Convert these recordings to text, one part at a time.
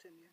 continue.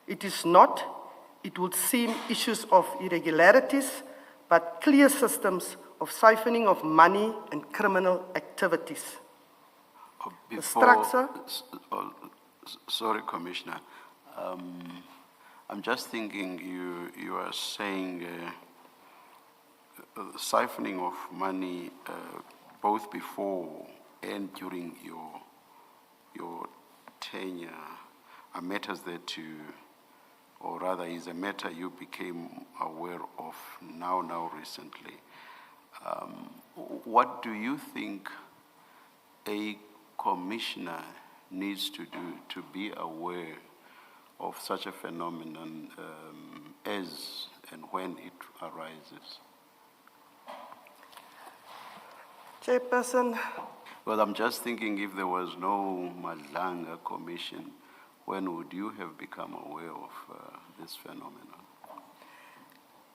It is not, it would seem, issues of irregularities, but clear systems of siphoning of money and criminal activities. The structure. Sorry, Commissioner. I'm just thinking you are saying siphoning of money both before and during your tenure are matters that you, or rather is a matter you became aware of now recently. What do you think a commissioner needs to do to be aware of such a phenomenon as and when it arises? Chairperson. Well, I'm just thinking if there was no Madlanga Commission, when would you have become aware of this phenomenon?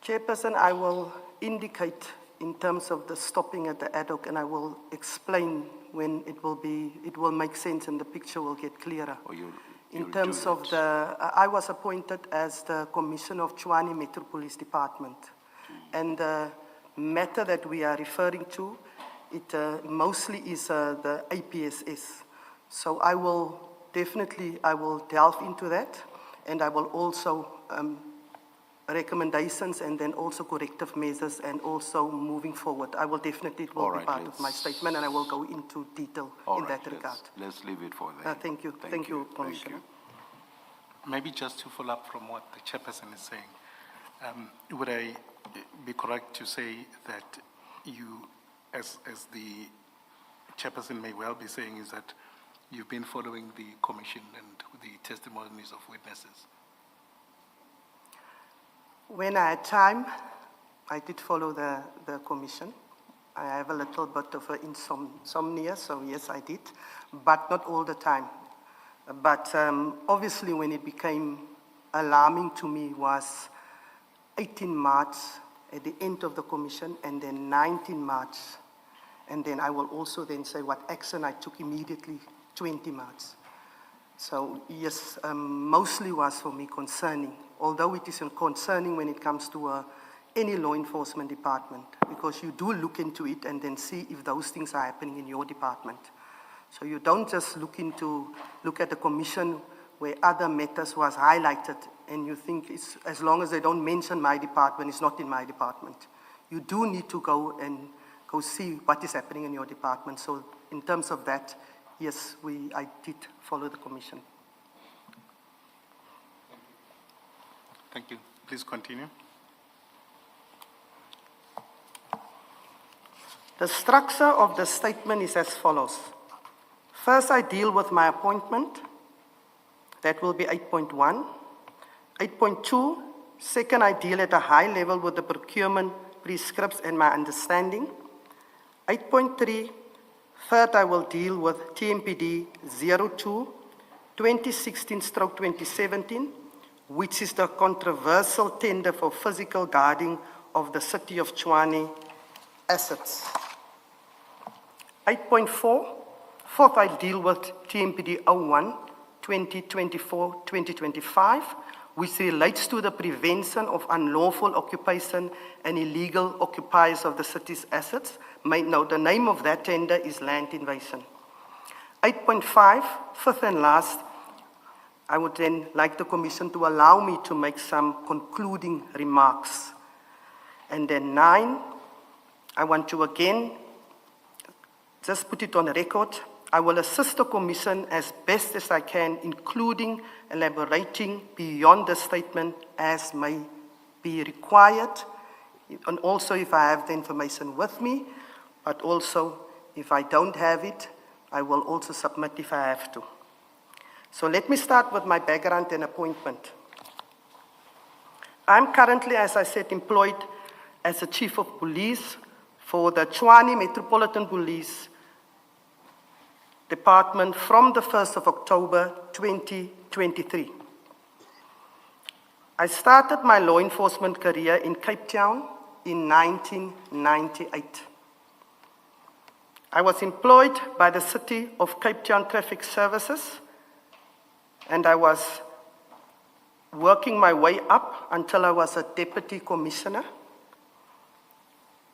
Chairperson, I will indicate in terms of the stopping at the ad hoc, and I will explain when it will make sense and the picture will get clearer. In terms of I was appointed as the Commissioner of Tshwane Metro Police Department. And the matter that we are referring to, it mostly is the APSS. So I will delve into that, and I will also recommendations and then also corrective measures and also moving forward. I will definitely, it will be part of my statement, and I will go into detail in that regard. Let's leave it for that. Thank you. Thank you, Commissioner. Maybe just to follow up from what the chairperson is saying, would I be correct to say that you, as the chairperson may well be saying, is that you've been following the commission and the testimonies of witnesses? When I had time, I did follow the commission. I have a little bit of insomnia, so yes, I did, but not all the time. But obviously when it became alarming to me was 18 March at the end of the commission, and then 19 March. And then I will also then say what action I took immediately 20 March. So yes, mostly was for me concerning, although it isn't concerning when it comes to any law enforcement department, because you do look into it and then see if those things are happening in your department. So you don't just look at the commission where other matters was highlighted and you think it's, as long as they don't mention my department, it's not in my department. You do need to go see what is happening in your department. So in terms of that, yes, I did follow the commission. Thank you. Please continue. The structure of the statement is as follows. First, I deal with my appointment. That will be 8.1. 8.2, second, I deal at a high level with the procurement prescripts and my understanding. 8.3, third, I will deal with TMPD 02, 2016/2017, which is the controversial tender for physical guarding of the City of Tshwane assets. 8.4, fourth, I deal with TMPD 01, 2024-2025, which relates to the prevention of unlawful occupation and illegal occupiers of the city's assets. Now, the name of that tender is land invasion. 8.5, fifth and last, I would then like the Commission to allow me to make some concluding remarks. And then 9, I want to again just put it on record. I will assist the Commission as best as I can, including elaborating beyond the statement as may be required, and also if I have the information with me, but also if I don't have it, I will also submit if I have to. So let me start with my background and appointment. I'm currently, as I said, employed as a Chief of Police for the Tshwane Metropolitan Police Department from the 1st of October 2023. I started my law enforcement career in Cape Town in 1998. I was employed by the City of Cape Town Traffic Services, and I was working my way up until I was a deputy commissioner.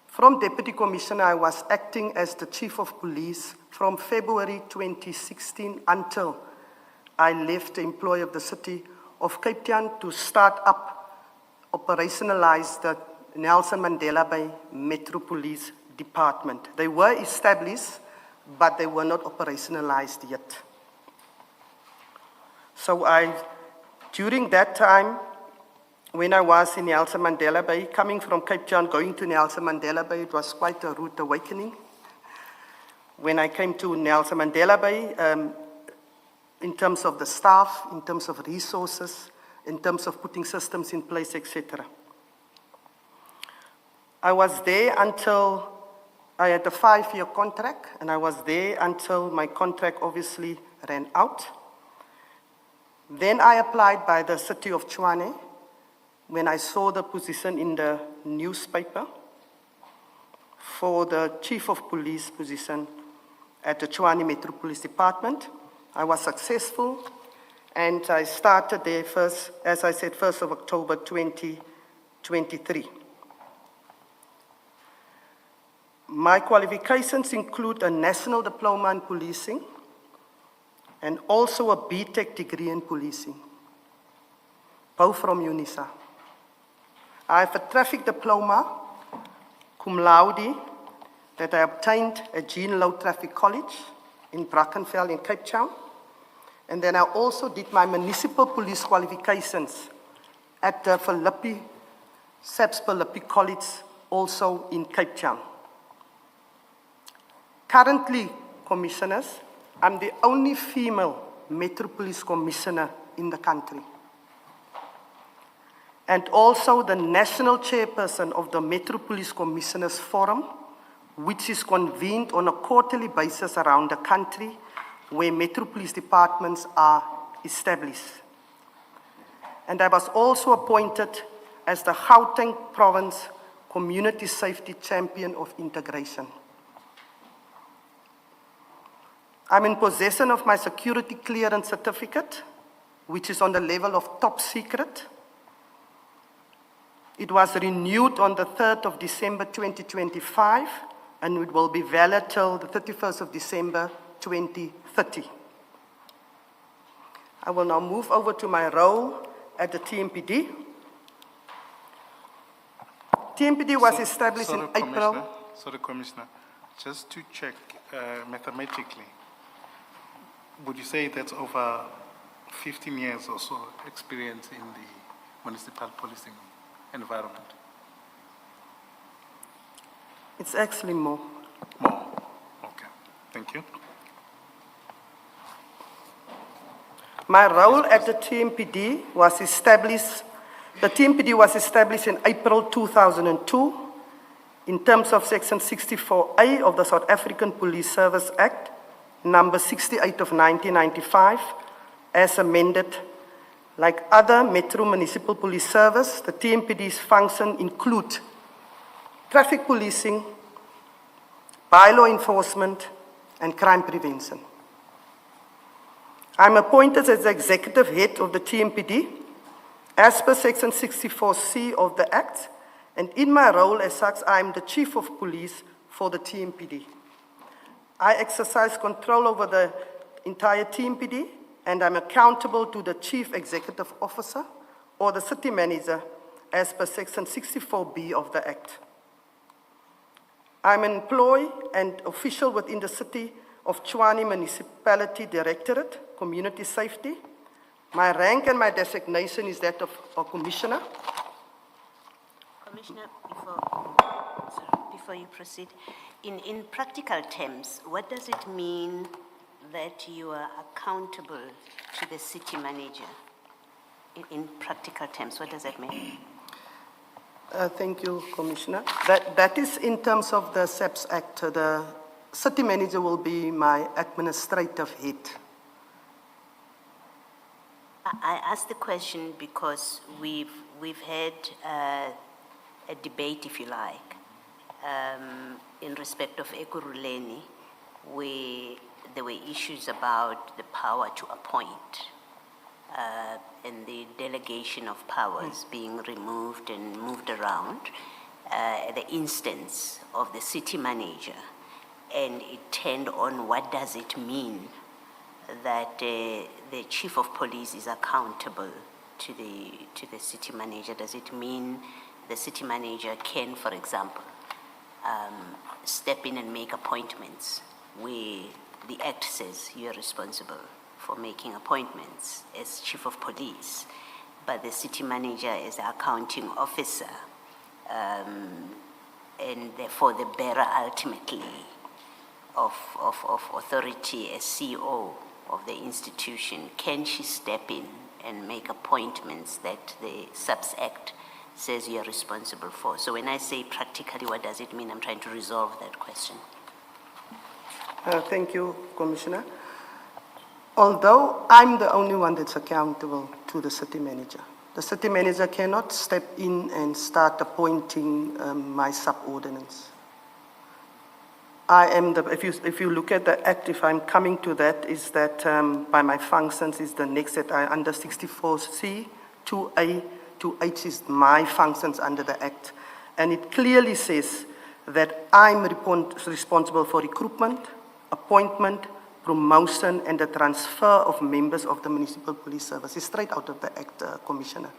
From deputy commissioner, I was acting as the chief of police from February 2016 until I left the employ of the city of Cape Town to start up, operationalize the Nelson Mandela Bay Metro Police Department. They were established, but they were not operationalized yet. So during that time, when I was in Nelson Mandela Bay, coming from Cape Town, going to Nelson Mandela Bay, it was quite a rude awakening. When I came to Nelson Mandela Bay, in terms of the staff, in terms of resources, in terms of putting systems in place, etc. I was there until I had a 5-year contract, and I was there until my contract obviously ran out. Then I applied by the city of Tshwane when I saw the position in the newspaper for the chief of police position at the Tshwane Metro Police Department. I was successful, and I started there first, as I said, 1st of October 2023. My qualifications include a national diploma in policing and also a BTEC degree in policing, both from UNISA. I have a traffic diploma, cum laude, that I obtained at Jean Louw Traffic College in Brackenfell in Cape Town. And then I also did my municipal police qualifications at the SAPS Philippi College, also in Cape Town. Currently, commissioners, I'm the only female Metro Police Commissioner in the country, and also the national chairperson of the Metro Police Commissioners Forum, which is convened on a quarterly basis around the country where Metro Police departments are established. And I was also appointed as the Gauteng Province Community Safety Champion of Integration. I'm in possession of my security clearance certificate, which is on the level of top secret. It was renewed on the 3rd of December 2025, and it will be valid till the 31st of December 2030. I will now move over to my role at the TMPD. TMPD was established in April. Sorry, Commissioner. Just to check mathematically, would you say that's over 15 years or so experience in the municipal policing environment? It's actually more. More. Okay. Thank you. My role at the TMPD was established, the TMPD was established in April 2002 in terms of Section 64A of the South African Police Service Act, number 68 of 1995, as amended. Like other Metro Municipal Police Service, the TMPD's function include traffic policing, bylaw enforcement, and crime prevention. I'm appointed as the executive head of the TMPD as per Section 64C of the Act, and in my role as such, I'm the Chief of Police for the TMPD. I exercise control over the entire TMPD, and I'm accountable to the Chief Executive Officer or the City Manager as per Section 64B of the Act. I'm an employee and official within the City of Tshwane Municipality Directorate, Community Safety. My rank and my designation is that of a Commissioner. Commissioner, before you proceed, in practical terms, what does it mean that you are accountable to the city manager? In practical terms, what does that mean? Thank you, Commissioner. That is in terms of the SAPS Act. The city manager will be my administrative head. I asked the question because we've had a debate, if you like, in respect of Ekurhuleni, where there were issues about the power to appoint. and the delegation of powers being removed and moved around, the instance of the city manager, and it turned on what does it mean that the chief of police is accountable to the city manager? Does it mean the city manager can, for example, step in and make appointments where the Act says you are responsible for making appointments as chief of police, but the city manager is the accounting officer, and therefore the bearer ultimately of authority as CEO of the institution? Can she step in and make appointments that the SAPS Act says you are responsible for? So when I say practically, what does it mean? I'm trying to resolve that question. Thank you, Commissioner. Although I'm the only one that's accountable to the city manager, the city manager cannot step in and start appointing my subordinates. I am the, if you look at the Act, if I'm coming to that, is that by my functions is the next that I under 64C, 2A, 2H is my functions under the Act. And it clearly says that I'm responsible for recruitment, appointment, promotion, and the transfer of members of the Municipal Police Service. It's straight out of the Act, Commissioner.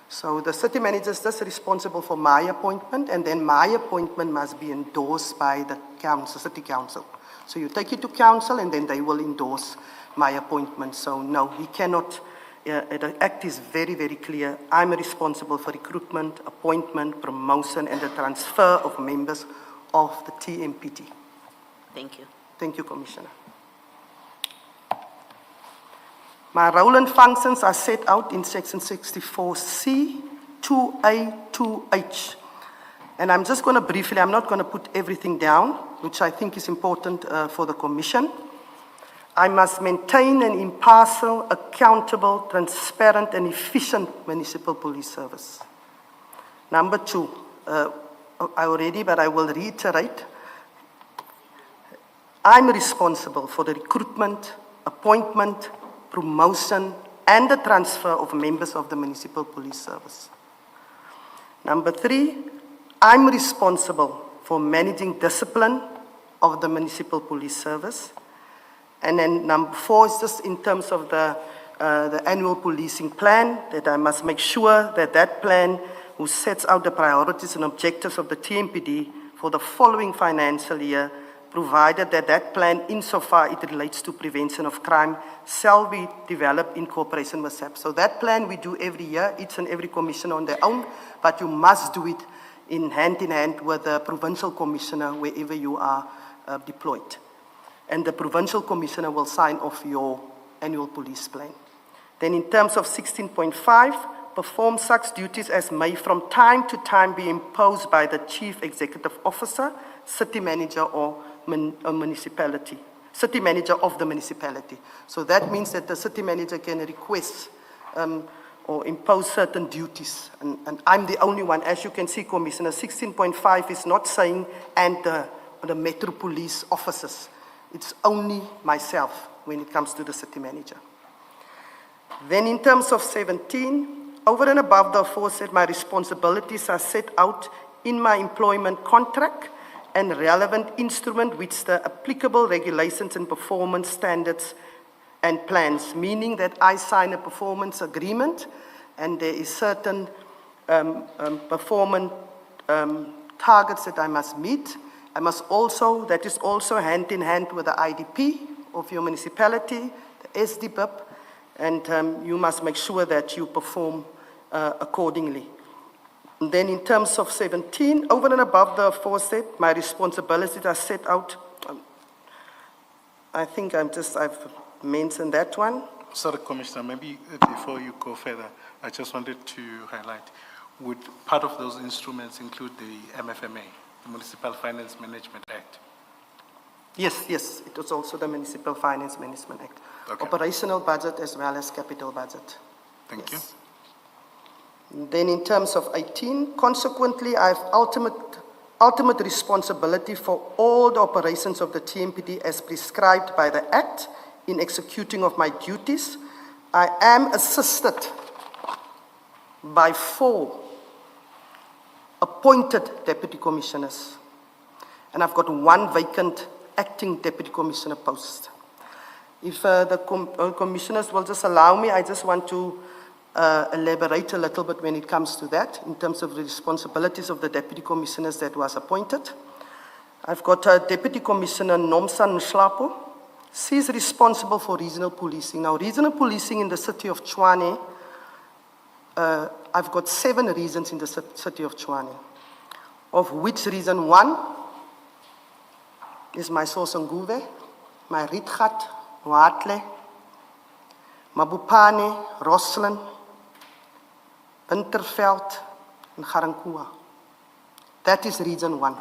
So the city manager is just responsible for my appointment, and then my appointment must be endorsed by the council, city council. So you take it to council, and then they will endorse my appointment. So no, he cannot. The Act is very, very clear. I'm responsible for recruitment, appointment, promotion, and the transfer of members of the TMPT. Thank you. Thank you, Commissioner. My role and functions are set out in Section 64C, 2A, 2H. And I'm just going to briefly, I'm not going to put everything down, which I think is important for the Commission. I must maintain an impartial, accountable, transparent, and efficient municipal police service. Number 2, I already, but I will reiterate, I'm responsible for the recruitment, appointment, promotion, and the transfer of members of the Municipal Police Service. Number 3, I'm responsible for managing discipline of the Municipal Police Service. And then number 4 is just in terms of the annual policing plan, that I must make sure that that plan, who sets out the priorities and objectives of the TMPD for the following financial year, provided that that plan, insofar it relates to prevention of crime, shall be developed in cooperation with SAP. So that plan we do every year, each and every commissioner on their own, but you must do it in hand with the provincial commissioner wherever you are deployed. And the provincial commissioner will sign off your annual police plan. Then in terms of 16.5, perform such duties as may from time to time be imposed by the Chief Executive Officer, City Manager, or a municipality, city manager of the municipality. So that means that the city manager can request or impose certain duties. And I'm the only one, as you can see, Commissioner, 16.5 is not saying and the Metro Police officers. It's only myself when it comes to the city manager. Then in terms of 17, over and above the aforesaid, my responsibilities are set out in my employment contract and relevant instrument which the applicable regulations and performance standards and plans, meaning that I sign a performance agreement and there is certain performance targets that I must meet. I must also, that is also hand in hand with the IDP of your municipality, the SDBIP, and you must make sure that you perform accordingly. And then in terms of 17, over and above the aforesaid, my responsibilities are set out. I think I've mentioned that one. Sorry, Commissioner, maybe before you go further, I just wanted to highlight, would part of those instruments include the MFMA, the Municipal Finance Management Act? Yes, it was also the Municipal Finance Management Act. Okay. Operational budget as well as capital budget. Thank you. Then in terms of 18, consequently, I have ultimate responsibility for all the operations of the TMPD as prescribed by the Act in executing of my duties, I am assisted by 4 appointed deputy commissioners, and I've got 1 vacant acting deputy commissioner post. If the commissioners will just allow me, I just want to elaborate a little bit when it comes to that, in terms of the responsibilities of the deputy commissioners that was appointed. I've got Deputy Commissioner Nomsa Nhlapo. She's responsible for regional policing. Now, regional policing in the city of Tshwane, I've got 7 regions in the city of Tshwane, of which region 1 is my Sosanguve, my Rietgat, Waatle, Mabopane, Rosslyn, Winterveld, and Garankuwa. That is region 1.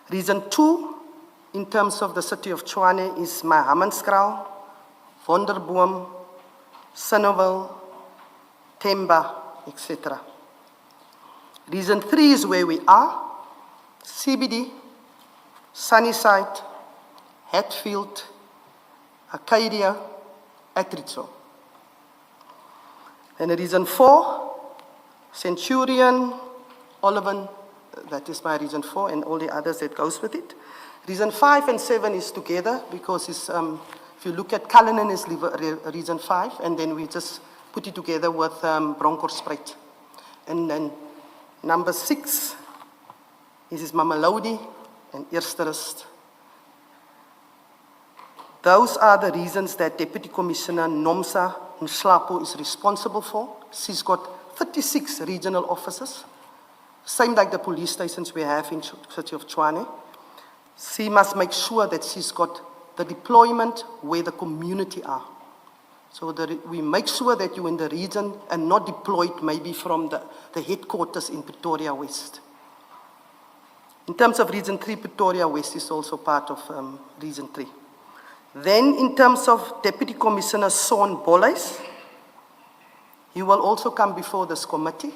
Region 2, in terms of the city of Tshwane, is my Hammanskraal, Wonderboom, Sinnerville, Temba, etc. Region 3 is where we are: CBD, Sunnyside, Hatfield, Arcadia, Atteridgeville. And region 4, Centurion, Oliven, that is my region 4, and all the others that goes with it. Region 5 and 7 is together because it's, if you look at Cullinan is region 5, and then we just put it together with Bronkhorstspruit. And then number 6 is Mamelodi and Eersterust. Those are the reasons that Deputy Commissioner Nomsa Nhlapo is responsible for. She's got 36 regional officers, same like the police stations we have in the city of Tshwane. She must make sure that she's got the deployment where the community are. So that we make sure that you're in the region and not deployed maybe from the headquarters in Pretoria West. In terms of Region 3, Pretoria West is also part of Region 3. Then in terms of Deputy Commissioner Son Bollys, he will also come before this committee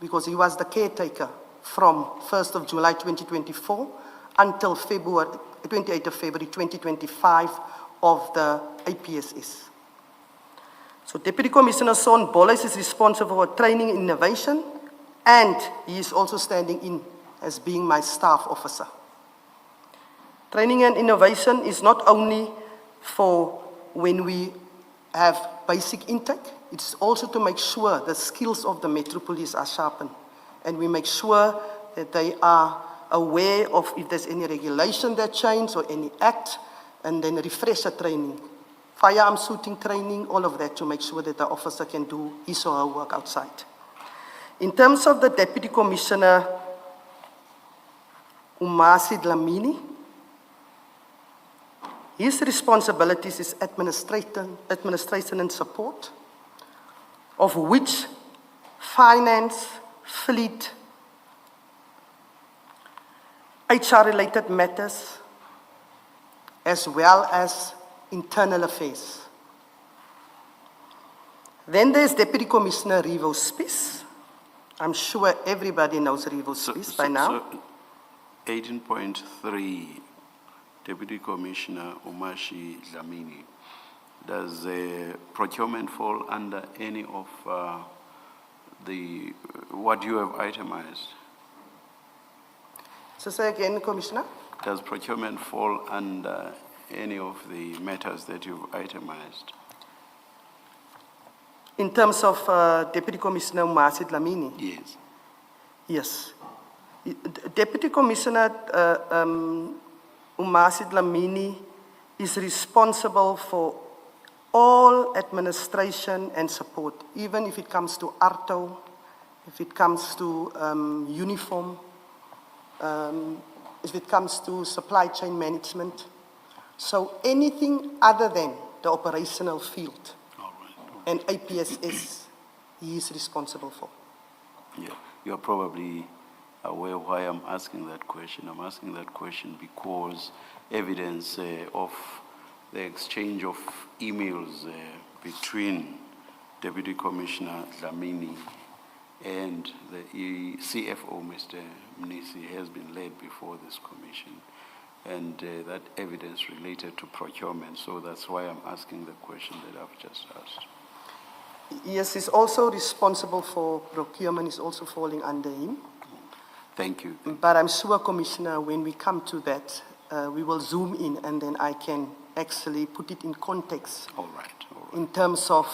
because he was the caretaker from 1st of July 2024 until 28th of February 2025 of the APSS. So Deputy Commissioner Son Bollys is responsible for training and innovation, and he is also standing in as being my staff officer. Training and innovation is not only for when we have basic intake, it's also to make sure the skills of the Metro Police are sharpened. And we make sure that they are aware of if there's any regulation that changes or any act, and then refresher training, firearm shooting training, all of that to make sure that the officer can do his or her work outside. In terms of the Deputy Commissioner Umasi Dlamini, his responsibilities is administration and support, of which finance, fleet, HR-related matters, as well as internal affairs. Then there's Deputy Commissioner Revo Spies. I'm sure everybody knows Revo Spies by now. So 18.3, Deputy Commissioner Umashi Dlamini, does procurement fall under any of what you have itemized? So say again, Commissioner. Does procurement fall under any of the matters that you've itemized? In terms of Deputy Commissioner Umasi Dlamini? Yes. Yes. Deputy Commissioner Umasi Dlamini is responsible for all administration and support, even if it comes to ARTO, if it comes to uniform, if it comes to supply chain management. So anything other than the operational field and APSS, he is responsible for. Yeah, you're probably aware why I'm asking that question. I'm asking that question because evidence of the exchange of emails between Deputy Commissioner Dlamini and the CFO, Mr. Mnisi, has been laid before this commission, and that evidence related to procurement. So that's why I'm asking the question that I've just asked. Yes, he's also responsible for procurement, is also falling under him. Thank you. But I'm sure, Commissioner, when we come to that, we will zoom in and then I can actually put it in context All right. in terms of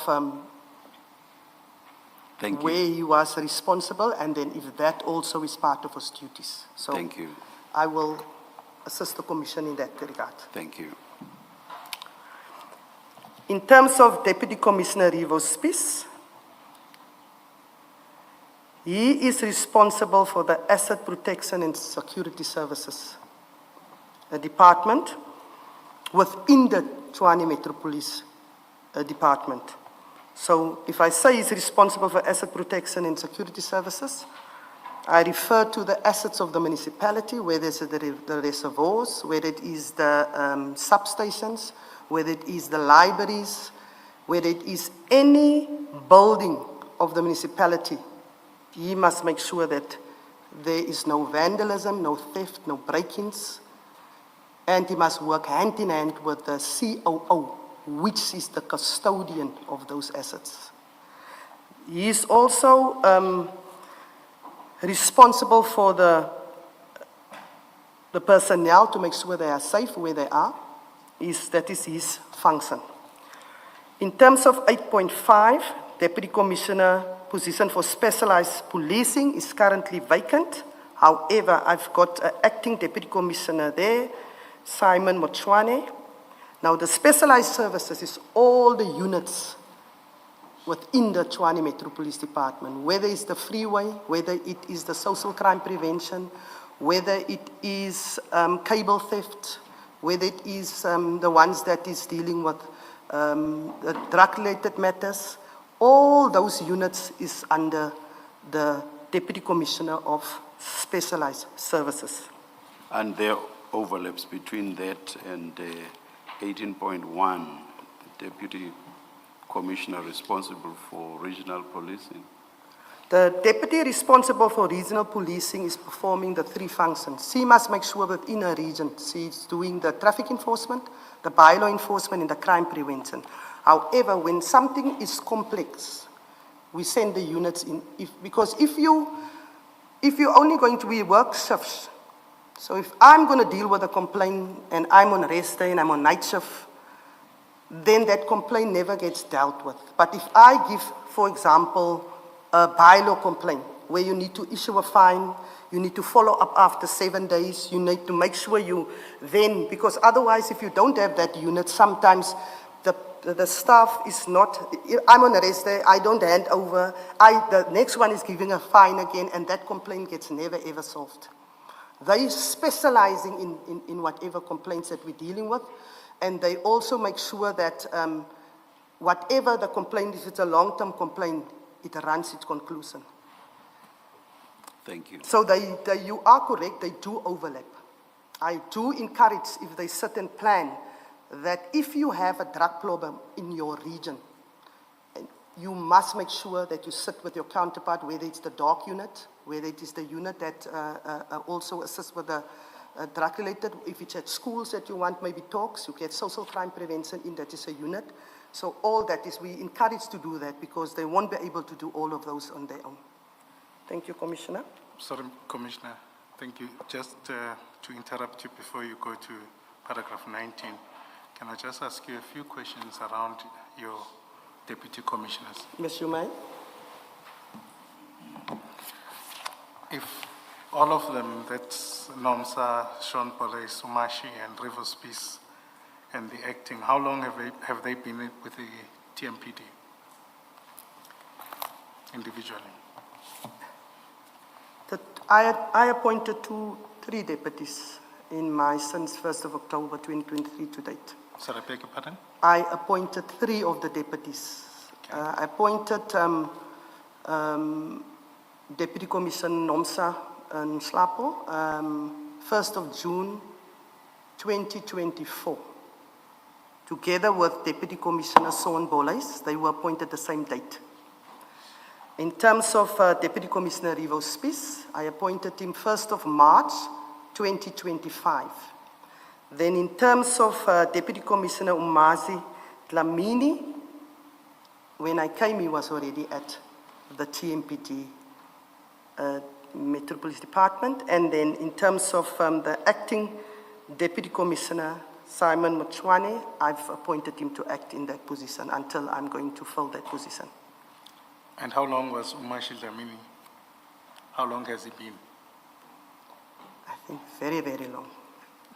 Thank where you. he was responsible and then if that also is part of his duties. So Thank you. I will assist the Commission in that regard. Thank you. In terms of Deputy Commissioner Rivo Spies, he is responsible for the Asset Protection and Security Services, a department within the Tshwane Metropolis Department. So if I say he's responsible for asset protection and security services, I refer to the assets of the municipality, whether it's the reservoirs, whether it is the substations, whether it is the libraries, whether it is any building of the municipality. He must make sure that there is no vandalism, no theft, no break-ins, and he must work hand in hand with the COO, which is the custodian of those assets. He is also responsible for the personnel to make sure they are safe where they are. That is his function. In terms of 8.5, Deputy Commissioner position for specialized policing is currently vacant. However, I've got an acting Deputy Commissioner there, Simon Motshwane. Now, the specialized services is all the units within the Tshwane Metropolis Department, whether it's the freeway, whether it is the social crime prevention, whether it is cable theft, whether it is the ones that is dealing with the drug-related matters. All those units is under the Deputy Commissioner of Specialized Services. And there are overlaps between that and 18.1, Deputy Commissioner responsible for regional policing. The deputy responsible for regional policing is performing the three functions. She must make sure within a region she's doing the traffic enforcement, the bylaw enforcement, and the crime prevention. However, when something is complex, we send the units in. Because if you're only going to be work shifts, so if I'm going to deal with a complaint and I'm on rest day and I'm on night shift, then that complaint never gets dealt with. But if I give, for example, a bylaw complaint where you need to issue a fine, you need to follow up after 7 days, you need to make sure you then, because otherwise if you don't have that unit, sometimes the staff is not, I'm on a rest day, I don't hand over, the next one is giving a fine again, and that complaint gets never ever solved. They specializing in whatever complaints that we're dealing with, and they also make sure that whatever the complaint is, if it's a long-term complaint, it runs its conclusion. Thank you. So you are correct, they do overlap. I do encourage, if they sit and plan, that if you have a drug problem in your region, you must make sure that you sit with your counterpart, whether it's the DOC unit, whether it is the unit that also assists with the drug-related, if it's at schools that you want maybe talks, you get social crime prevention in, that is a unit. So all that is, we encourage to do that because they won't be able to do all of those on their own. Thank you, Commissioner. Sorry, Commissioner, thank you. Just to interrupt you before you go to paragraph 19, can I just ask you a few questions around your deputy commissioners? Yes, you may. If all of them, that's Nomsa, Sean Pole, Sumashi, and Rivers Peace, and the acting, how long have they been with the TMPD individually? I appointed 3 deputies in my since 1st of October 2023 to date. Sorry, beg your pardon? I appointed 3 of the deputies. Okay. I appointed Deputy Commissioner Nomsa Nslapo, 1st of June 2024. Together with Deputy Commissioner Sean Boleis, they were appointed the same date. In terms of Deputy Commissioner Rivo Spies, I appointed him 1st of March 2025. Then in terms of Deputy Commissioner Umazi Dlamini, when I came, he was already at the TMPD Metro Police Department. And then in terms of the acting Deputy Commissioner, Simon Mochwane, I've appointed him to act in that position until I'm going to fill that position. And how long was Umashi Dlamini? How long has he been? I think very, very long,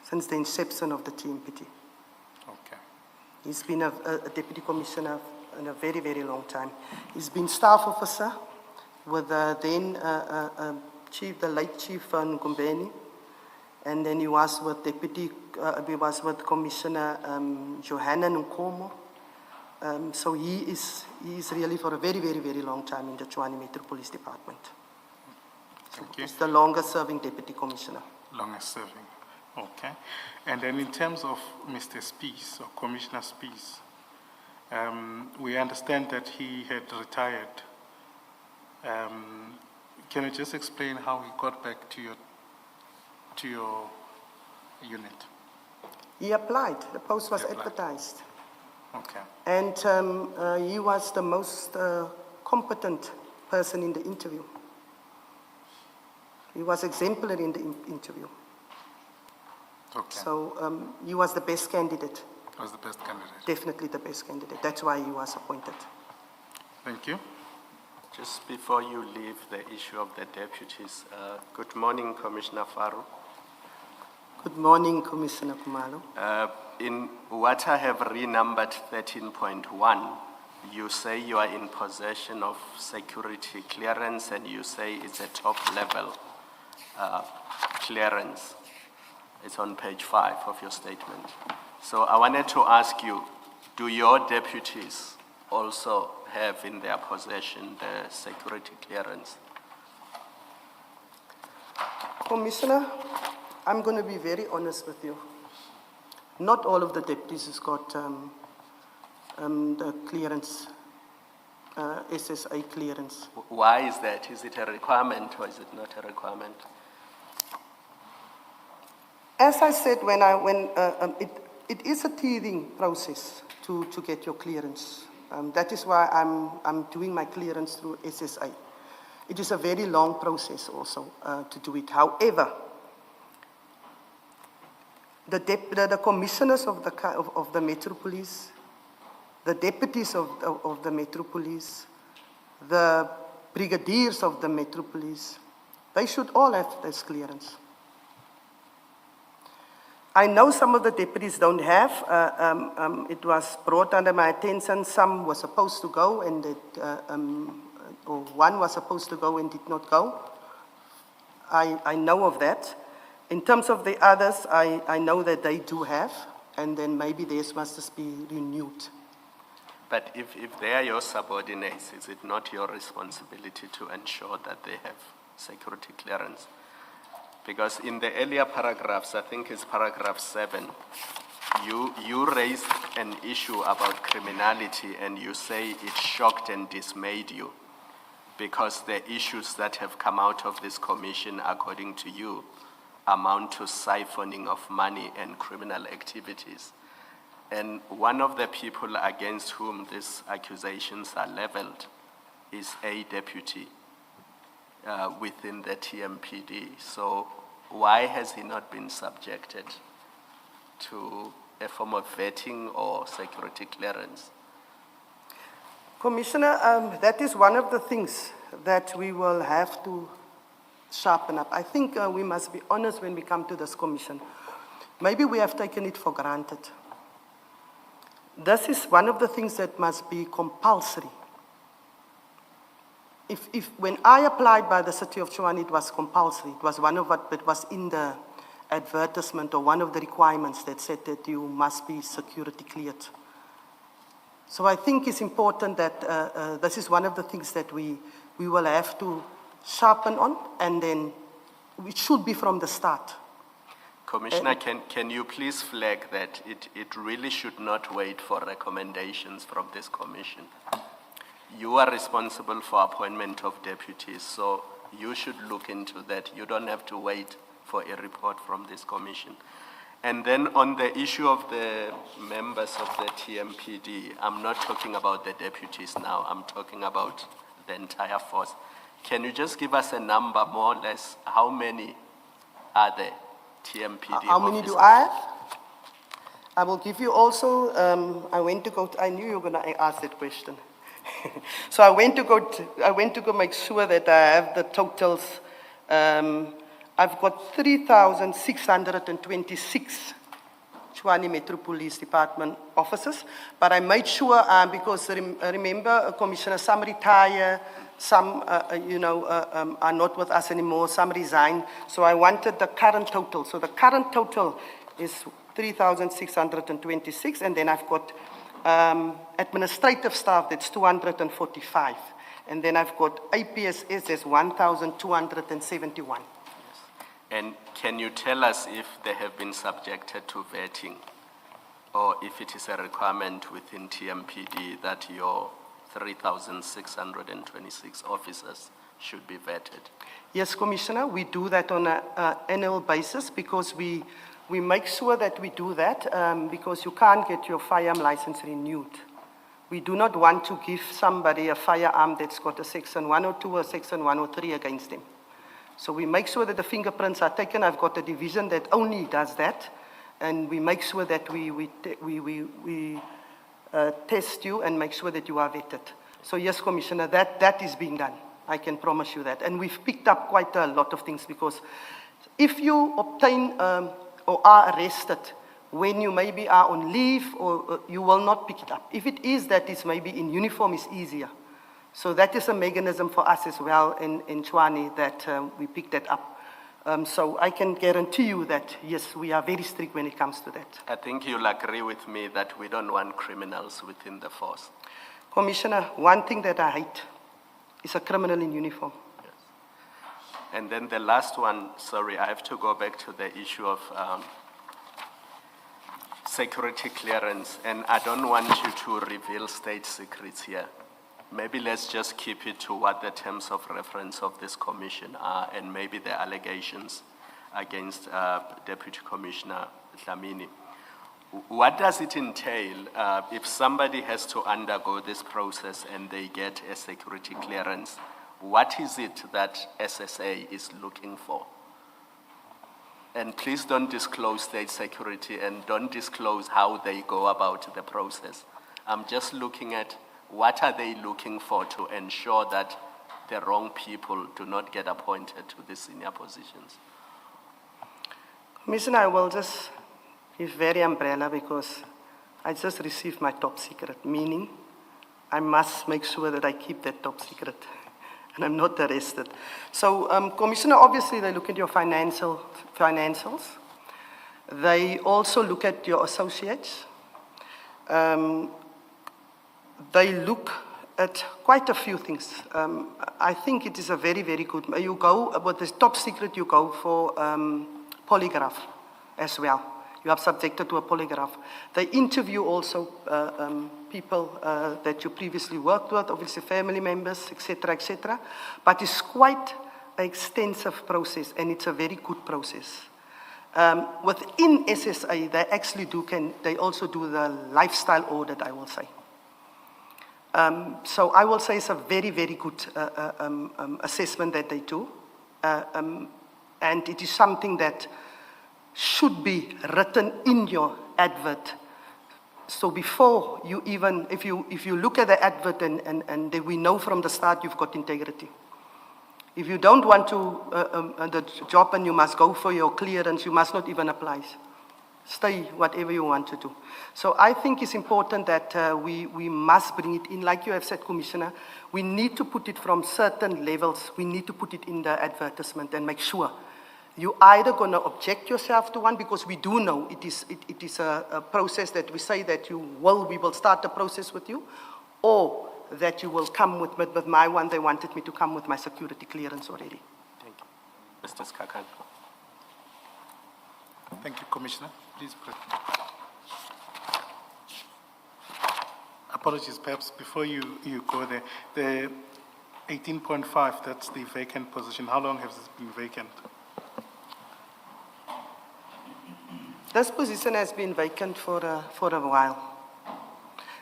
since the inception of the TMPD. Okay. He's been a Deputy Commissioner in a very, very long time. He's been staff officer with then Chief, the late Chief Nkumbeni, and then he was with he was with Commissioner Johanna Nkomo. So he is really for a very, very, very long time in the Tshwane Metro Police Department. Thank you. He's the longest serving Deputy Commissioner. Longest serving. Okay. And then in terms of Mr. Spies, or Commissioner Spies, we understand that he had retired. Can you just explain how he got back to your unit? He applied. The post was He applied. advertised. Okay. And he was the most competent person in the interview. He was exemplary in the interview. Okay. So he was the best candidate, Was the best candidate. definitely the best candidate. That's why he was appointed. Thank you. Just before you leave the issue of the deputies, good morning, Commissioner Faru. Good morning, Commissioner Kumalo. In what I have renumbered 13.1, you say you are in possession of security clearance and you say it's a top level clearance. It's on page 5 of your statement. So I wanted to ask you, do your deputies also have in their possession the security clearance? Commissioner, I'm going to be very honest with you. Not all of the deputies has got the clearance, SSA clearance. Why is that? Is it a requirement or is it not a requirement? As I said, it is a teething process to get your clearance. That is why I'm doing my clearance through SSA. It is a very long process also to do it. However, the commissioners of the Metro Police, the deputies of the Metro Police, the brigadiers of the Metro Police, they should all have this clearance. I know some of the deputies don't have. It was brought under my attention. Some were supposed to go, and or one was supposed to go and did not go. I know of that. In terms of the others, I know that they do have, and then maybe theirs must just be renewed. But if they are your subordinates, is it not your responsibility to ensure that they have security clearance? Because in the earlier paragraphs, I think it's paragraph 7, you raised an issue about criminality and you say it shocked and dismayed you because the issues that have come out of this commission, according to you, amount to siphoning of money and criminal activities. And one of the people against whom these accusations are leveled is a deputy within the TMPD. So why has he not been subjected to a form of vetting or security clearance? Commissioner, that is one of the things that we will have to sharpen up. I think we must be honest when we come to this commission. Maybe we have taken it for granted. This is one of the things that must be compulsory. When I applied by the City of Tshwane, it was compulsory. It was one of what it was in the advertisement or one of the requirements that said that you must be security cleared. So I think it's important that this is one of the things that we will have to sharpen on, and then it should be from the start. Commissioner, can you please flag that it really should not wait for recommendations from this commission? You are responsible for appointment of deputies, so you should look into that. You don't have to wait for a report from this commission. And then on the issue of the members of the TMPD, I'm not talking about the deputies now, I'm talking about the entire force. Can you just give us a number, more or less, how many are there TMPD How many do officers? I have? I will give you also, I knew you were going to ask that question. So I went to go make sure that I have the totals. I've got 3,626 Tshwane Metro Police Department officers, but I made sure, because remember, Commissioner, some retire, some, are not with us anymore, some resign, so I wanted the current total. So the current total is 3,626, and then I've got administrative staff, that's 245, and then I've got APSS, there's 1,271. And can you tell us if they have been subjected to vetting, or if it is a requirement within TMPD that your 3,626 officers should be vetted? Yes, Commissioner, we do that on an annual basis because we make sure that we do that because you can't get your firearm license renewed. We do not want to give somebody a firearm that's got a Section 102 or Section 103 against them. So we make sure that the fingerprints are taken. I've got a division that only does that, and we make sure that we test you and make sure that you are vetted. So yes, Commissioner, that is being done. I can promise you that. And we've picked up quite a lot of things because if you obtain or are arrested when you maybe are on leave, or you will not pick it up. If it is that it's maybe in uniform, it's easier. So that is a mechanism for us as well in Tshwane that we pick that up. So I can guarantee you that, yes, we are very strict when it comes to that. I think you'll agree with me that we don't want criminals within the force. Commissioner, one thing that I hate is a criminal in uniform. Yes. And then the last one, sorry, I have to go back to the issue of security clearance, and I don't want you to reveal state secrets here. Maybe let's just keep it to what the terms of reference of this commission are, and maybe the allegations against Deputy Commissioner Dlamini. What does it entail if somebody has to undergo this process and they get a security clearance? What is it that SSA is looking for? And please don't disclose state security and don't disclose how they go about the process. I'm just looking at what are they looking for to ensure that the wrong people do not get appointed to these senior positions. Commissioner, I will just be very umbrella because I just received my top secret, meaning I must make sure that I keep that top secret and I'm not arrested. So, Commissioner, obviously they look at your financials. They also look at your associates. They look at quite a few things. I think it is a very, very good, you go, with the top secret, you go for polygraph as well. You are subjected to a polygraph. They interview also people that you previously worked with, obviously family members, etc., but it's quite an extensive process and it's a very good process. Within SSA, they actually they also do the lifestyle audit, I will say. So I will say it's a very, very good assessment that they do. And it is something that should be written in your advert. So before you even, if you look at the advert and we know from the start you've got integrity. If you don't want to the job and you must go for your clearance, you must not even apply. Stay whatever you want to do. So I think it's important that we must bring it in, like you have said, Commissioner, we need to put it from certain levels, we need to put it in the advertisement and make sure you either going to object yourself to one, because we do know it is a process that we say that we will start the process with you, or that you will come with my one. They wanted me to come with my security clearance already. Thank you. Mr. Skakan. Thank you, Commissioner. Please proceed. Apologies, perhaps before you go there, the 18.5, that's the vacant position. How long has this been vacant? This position has been vacant for a while.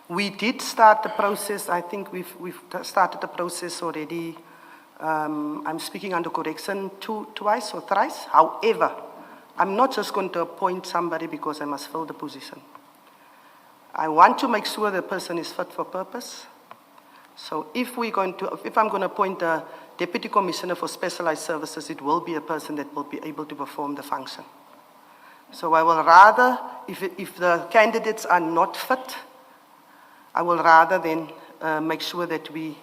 We did start the process. I think we've started the process already. I'm speaking under correction twice or thrice. However, I'm not just going to appoint somebody because I must fill the position. I want to make sure the person is fit for purpose. So if I'm going to appoint a Deputy Commissioner for Specialized Services, it will be a person that will be able to perform the function. So I will rather, if the candidates are not fit, I will rather then make sure that we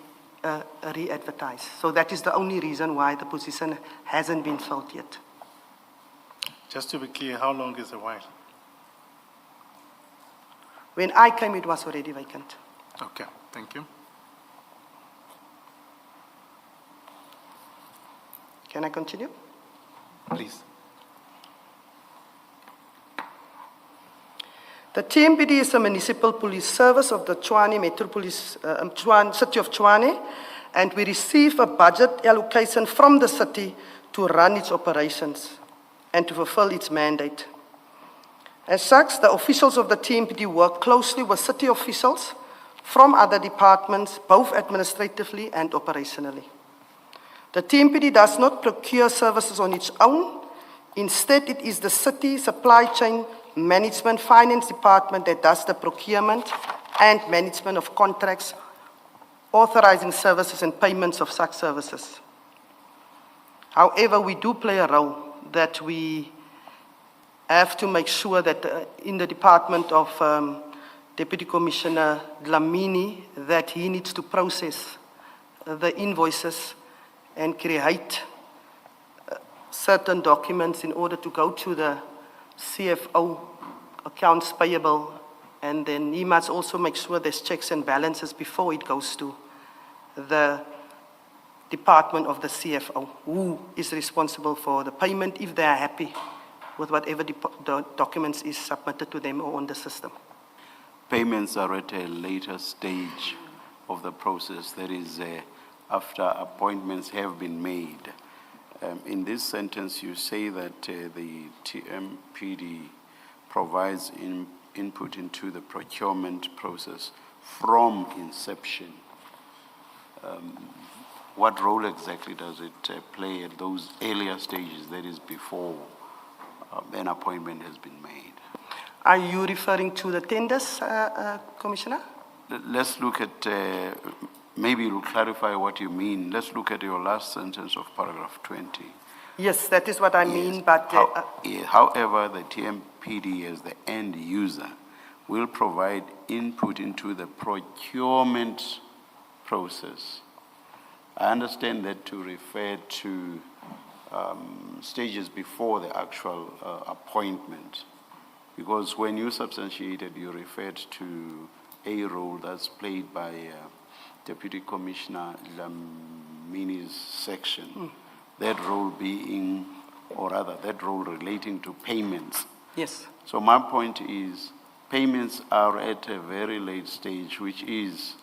re-advertise. So that is the only reason why the position hasn't been filled yet. Just to be clear, how long is a while? When I came, it was already vacant. Okay, thank you. Can I continue? Please. The TMPD is a municipal police service of the Tshwane Metropolis, City of Tshwane, and we receive a budget allocation from the city to run its operations and to fulfill its mandate. As such, the officials of the TMPD work closely with city officials from other departments, both administratively and operationally. The TMPD does not procure services on its own. Instead, it is the city supply chain management finance department that does the procurement and management of contracts, authorizing services and payments of such services. However, we do play a role that we have to make sure that in the department of Deputy Commissioner Dlamini, that he needs to process the invoices and create certain documents in order to go to the CFO, accounts payable, and then he must also make sure there's checks and balances before it goes to the department of the CFO, who is responsible for the payment if they are happy with whatever the documents is submitted to them or on the system. Payments are at a later stage of the process. That is, after appointments have been made. In this sentence, you say that the TMPD provides input into the procurement process from inception. What role exactly does it play at those earlier stages, that is before an appointment has been made? Are you referring to the tenders, Commissioner? Let's look at, maybe you'll clarify what you mean. Let's look at your last sentence of paragraph 20. Yes, that is what I mean, but... However, the TMPD as the end user will provide input into the procurement process. I understand that to refer to stages before the actual appointment, because when you substantiated, you referred to a role that's played by Deputy Commissioner Lamini's section, that role being, or rather, that role relating to payments. Yes. So my point is, payments are at a very late stage, which is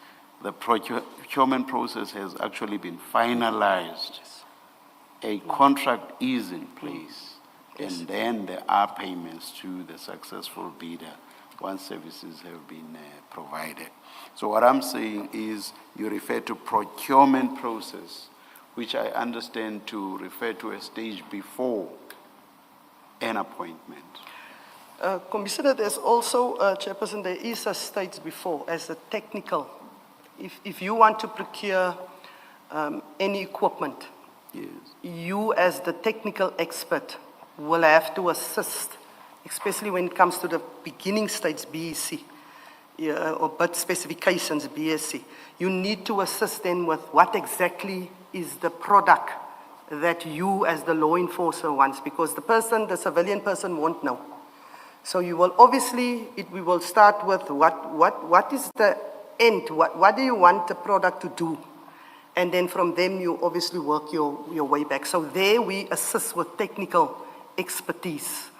the procurement process has actually been finalized. A contract is in place, and then there are payments to the successful bidder once services have been provided. So what I'm saying is you refer to procurement process, which I understand to refer to a stage before an appointment. Commissioner, there's also, Chairperson, there is a stage before as a technical. If you want to procure any equipment, Yes. you as the technical expert will have to assist, especially when it comes to the beginning stage, BEC, or bid specifications, BSc. You need to assist them with what exactly is the product that you as the law enforcer wants, because the civilian person won't know. So you will obviously, we will start with what is the end, what do you want the product to do? And then from them you obviously work your way back. So there we assist with technical expertise.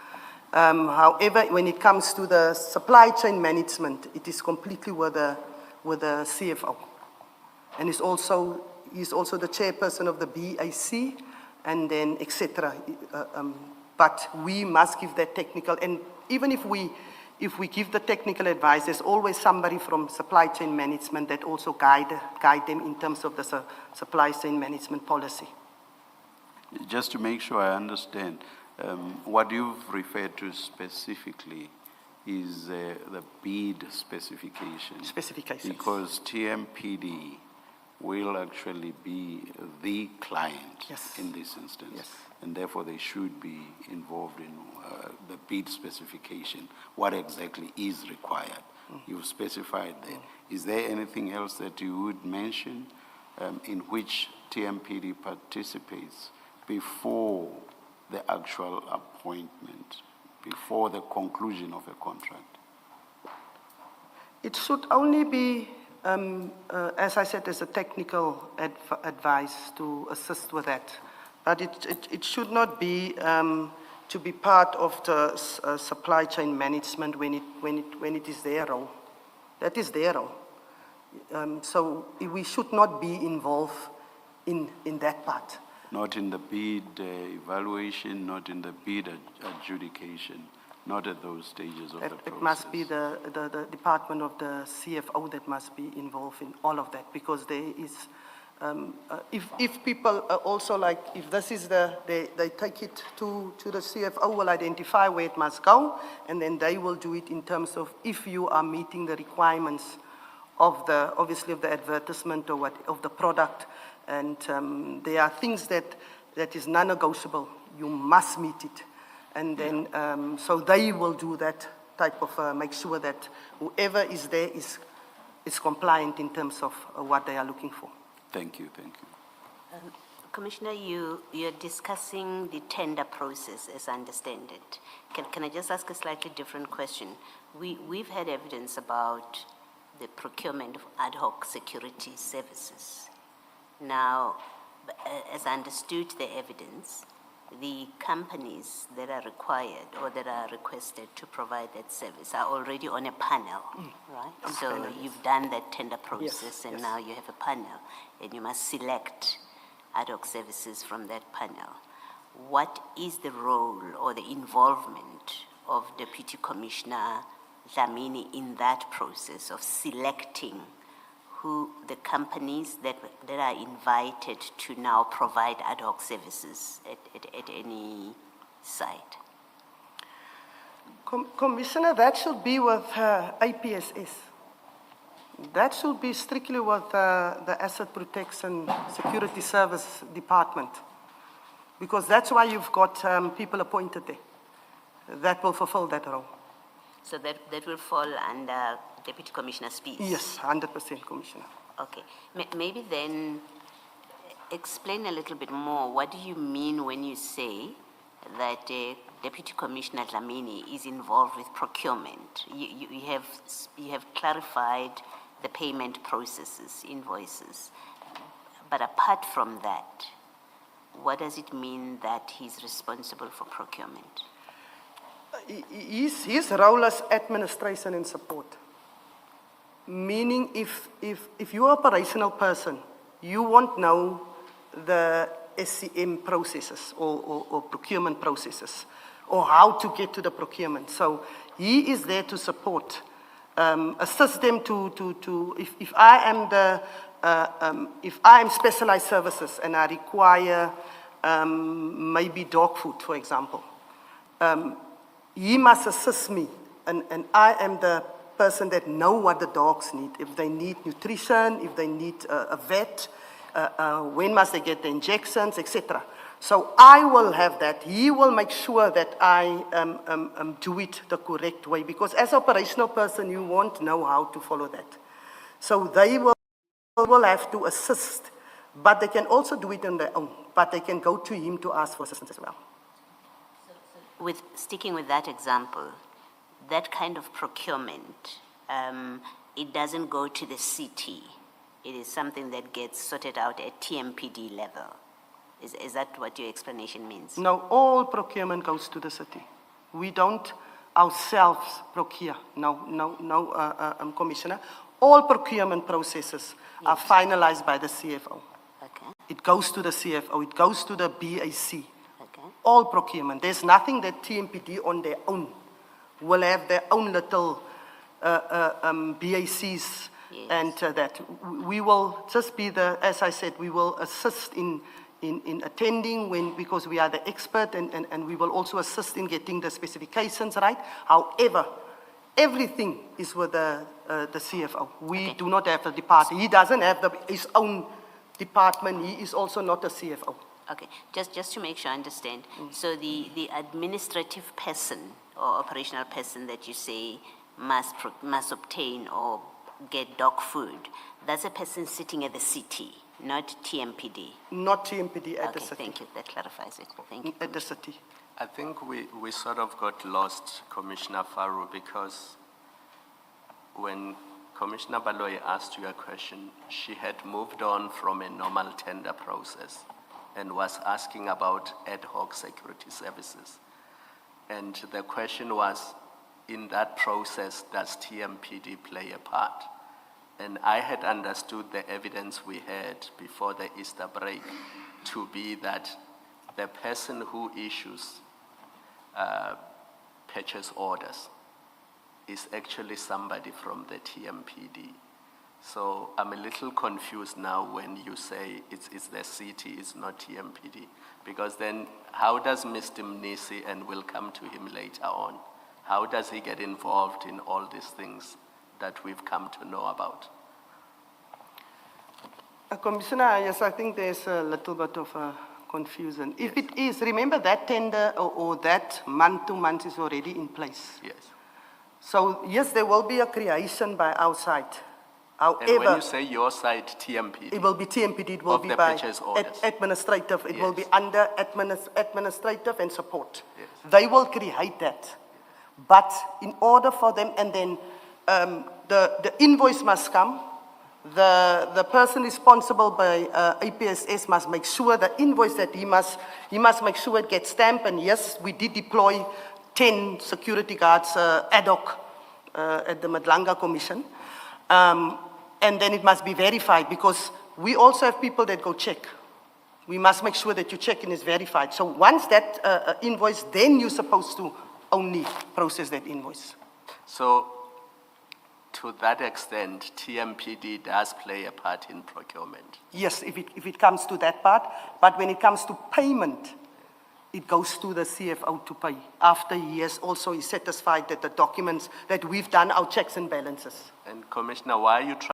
However, when it comes to the supply chain management, it is completely with the CFO. And he's also the chairperson of the BAC, and then etc. But we must give that technical, and even if we give the technical advice, there's always somebody from supply chain management that also guide them in terms of the supply chain management policy. Just to make sure I understand, what you've referred to specifically is the bid specification. Specifications. Because TMPD will actually be the client Yes. in this instance. Yes. And therefore they should be involved in the bid specification, what exactly is required. You've specified that. Is there anything else that you would mention in which TMPD participates before the actual appointment, before the conclusion of a contract? It should only be, as I said, as a technical advice to assist with that. But it should not be to be part of the supply chain management when it is their role. That is their role. So we should not be involved in that part. Not in the bid evaluation, not in the bid adjudication, not at those stages of the process. It must be the department of the CFO that must be involved in all of that, because there is, if people also like, if this is they take it to the CFO, will identify where it must go, and then they will do it in terms of if you are meeting the requirements of obviously of the advertisement or of the product, and there are things that is non-negotiable. You must meet it. And then, so they will do that type of, make sure that whoever is there is compliant in terms of what they are looking for. Thank you, thank you. Commissioner, you're discussing the tender process, as I understand it. Can I just ask a slightly different question? We've had evidence about the procurement of ad hoc security services. Now, as I understood the evidence, the companies that are required or that are requested to provide that service are already on a panel, right? So you've done that tender process, and now you have a panel, and you must select ad hoc services from that panel. What is the role or the involvement of Deputy Commissioner Dlamini in that process of selecting who the companies that are invited to now provide ad hoc services at any site? Commissioner, that should be with APSS. That should be strictly with the Asset Protection Security Service Department, because that's why you've got people appointed there that will fulfill that role. So that will fall under Deputy Commissioner Spies? Yes, 100%, Commissioner. Okay. Maybe then explain a little bit more. What do you mean when you say that Deputy Commissioner Dlamini is involved with procurement? You have clarified the payment processes, invoices. But apart from that, what does it mean that he's responsible for procurement? His role is administration and support. Meaning if you're an operational person, you won't know the SCM processes or procurement processes, or how to get to the procurement. So he is there to support, assist them to if I am if I am specialized services and I require maybe dog food, for example, he must assist me, and I am the person that know what the dogs need. If they need nutrition, if they need a vet, when must they get the injections, etc. So I will have that. He will make sure that I do it the correct way, because as an operational person, you won't know how to follow that. So they will have to assist, but they can also do it on their own, but they can go to him to ask for assistance as well. Sticking with that example, that kind of procurement, it doesn't go to the city. It is something that gets sorted out at TMPD level. Is that what your explanation means? No, all procurement goes to the city. We don't ourselves procure. No, Commissioner. All procurement processes are finalized by the CFO. Okay. It goes to the CFO. It goes to the BAC. Okay. all procurement. There's nothing that TMPD on their own will have their own little BACs Yes. and that. We will just be as I said, we will assist in attending because we are the expert and we will also assist in getting the specifications right. However, everything is with the CFO. We Okay. do not have the department. He doesn't have his own department. He is also not a CFO. Okay, just to make sure I understand. So the administrative person or operational person that you say must obtain or get dog food, that's a person sitting at the city, not TMPD. Not TMPD at the Okay, city. thank you, that clarifies it, thank you. At the city. I think we sort of got lost, Commissioner Faru, because when Commissioner Baloyi asked you a question, she had moved on from a normal tender process and was asking about ad hoc security services. And the question was, in that process, does TMPD play a part? And I had understood the evidence we had before the Easter break to be that the person who issues purchase orders is actually somebody from the TMPD. So I'm a little confused now when you say it's the city, it's not TMPD. Because then how does Mr. Mnisi, and we'll come to him later on, how does he get involved in all these things that we've come to know about? Commissioner, yes, I think there's a little bit of confusion. If it is, remember that tender or that month-to-month is already in place. Yes. So yes, there will be a creation by our side. And when However, you say your side, TMPD, it will be TMPD, it will Of be the by purchase orders. administrative, it will be Yes. under administrative and support. Yes. They will create that. But in order for them, and then the invoice must come, the person responsible by APSS must make sure the invoice that he must make sure it gets stamped, and yes, we did deploy 10 security guards ad hoc at the Madlanga Commission. And then it must be verified because we also have people that go check. We must make sure that your check-in is verified. So once that invoice, then you're supposed to only process that invoice. So to that extent, TMPD does play a part in procurement. Yes, if it comes to that part, but when it comes to payment, it goes to the CFO to pay after he has also is satisfied that the documents, that we've done our checks and balances. And Commissioner, why are you trying